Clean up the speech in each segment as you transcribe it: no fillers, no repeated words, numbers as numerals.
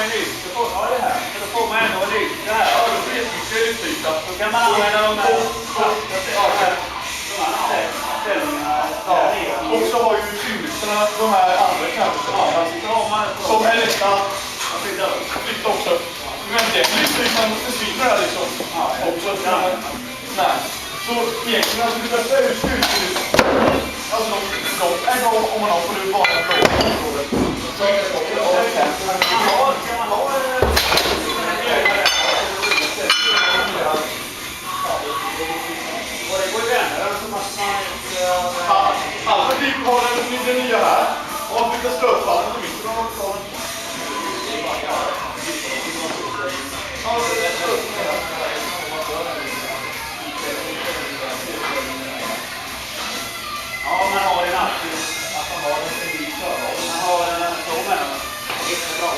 en nyckel. Ja, det här. Då får man ändå en nyckel här. Ja, då blir det nyckelutyta. Då kan man använda de här och så har ju tyngdlyfterna de här andra kanske som är lätta att flytta också. Men den lyften försvinner här liksom. Också. Nej. Så egentligen alltså det bästa är ju styrkelyft. Alltså de är bra om man har på det vanliga området. Så alla typ har den nya här. Och man flyttar stötfallen till mitten av något. Ja, man har en alltid. Att man har en bil förval. Man har en så med den. Inte bra.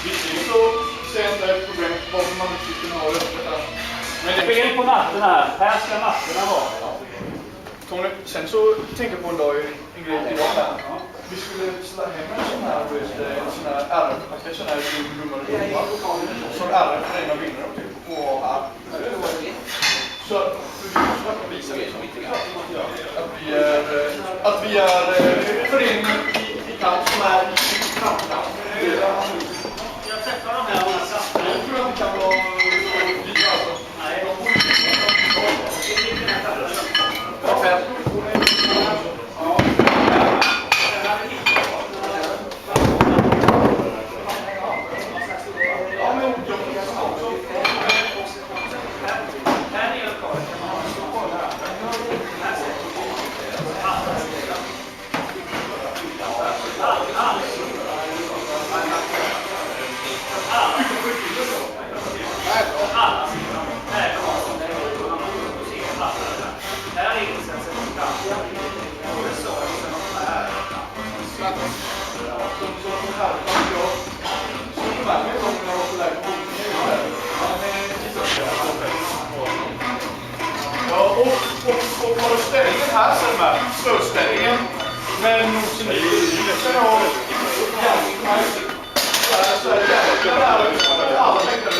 Visserligen så ser jag inte ett problem varför man inte skulle ha det öppet här. Men det är fel på natten här. Här ska natterna vara. Tony, sen så tänker jag på en dag, en grej idag här. Vi skulle slå hem en sån här RF, sån här nummer som RF för en av vinnare på här. Så att vi visar att vi är föreningen i kamp som är i kampkamp. Jag träffar de här och jag tror att det kan vara lite alltså. Nej, Och har du ställningen här sen med slöställningen med nosen i sen har så är det jävla där alla mängder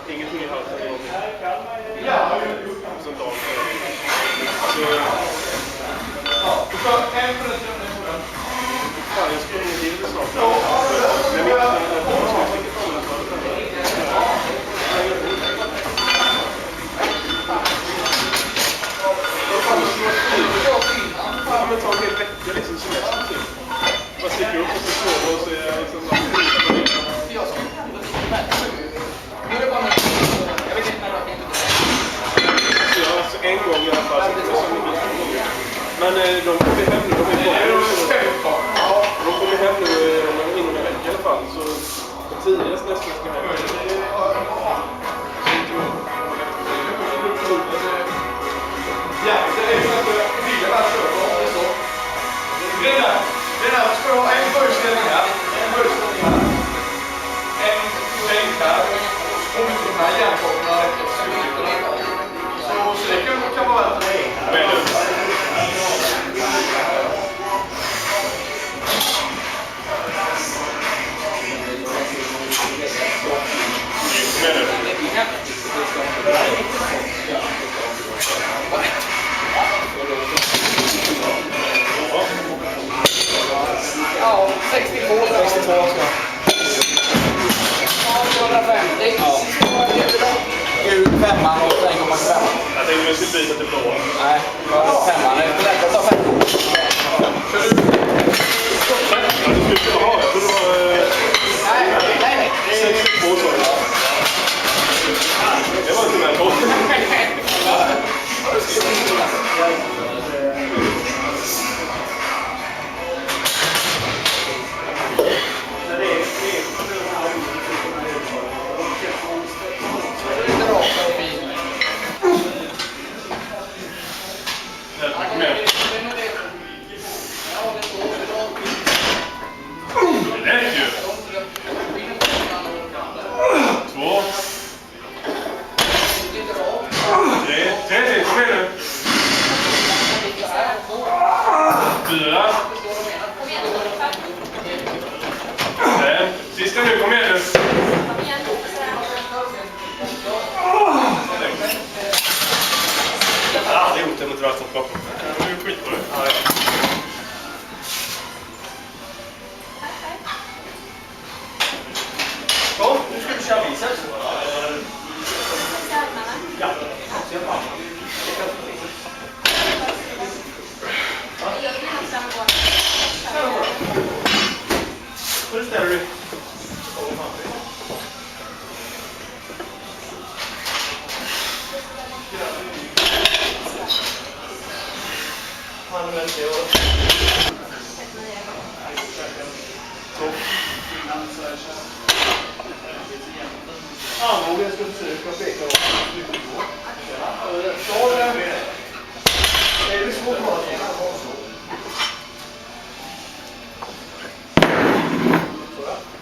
ingenting i halsen. Ja, som dag. så en för den Fan, jag skulle in det snart. Det tar en hel vecka liksom semester typ. Bara sticker upp och så sova och så är jag liksom så en gång i alla fall men de kommer hem nu, de kommer hem nu inom en vecka i alla fall så tidigast nästan ska hem. Ja, det är för att vilja bara köpa om det så. Det där ska ha en böjställning här, en böjställning här, en sänk här och med de här järnkopparna så det kan vara värt det. Ja, 62 ska. Ja, 150. Ja. Gul, femman och 1,5. Jag tänkte att vi skulle byta till blå. Nej, femman. Jag tar femman. Ja, du skulle ha. Jag tror det var... Nej. 62 så. Det var inte med på. Ja, ser man. Hur ställer du? Armbågen ska försöka peka åt slutnivå. Så är det svårt att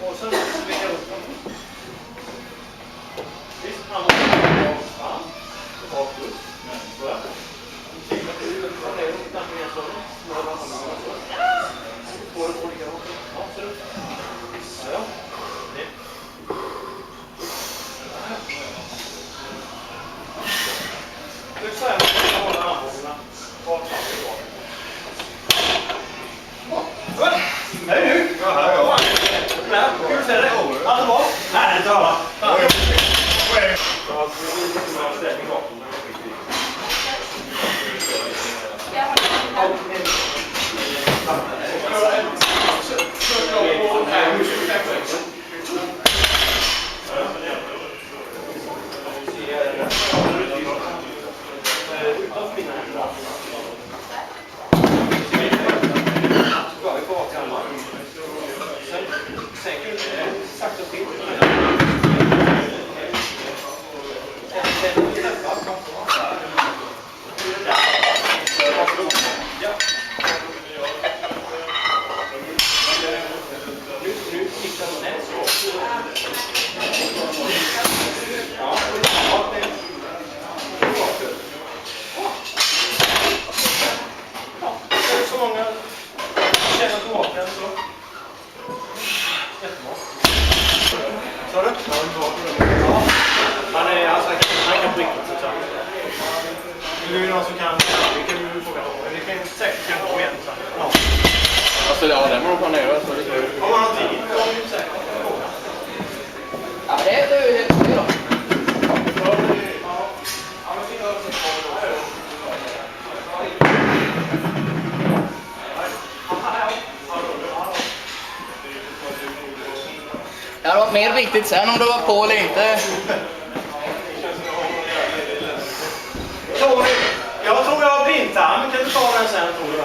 och sen svingar upp dem. Visst, han måste gå fram och bak upp. Så här. Titta på huvudet, vad är det? Titta på en sån. Snurra på honom. Får det olika också. Ja, ser du? Ja. Nu så här måste jag hålla armbågarna bak fram och bak. Är det nu? Ja, här är jag. Nej, hur ser det? Allt bra? Nej, det tar alla. Han kan pricka så att det är någon som kan, vi kan fråga honom. Vi kan säkert kan gå igen sen. Ja. Alltså ja, den beror på ner. Om man har tid, då är det säkert. Ja, det är ju helt okej då. Det hade varit mer viktigt sen om du var på eller inte. Jag tror jag har blindtarm. Kan du ta den sen, tror du?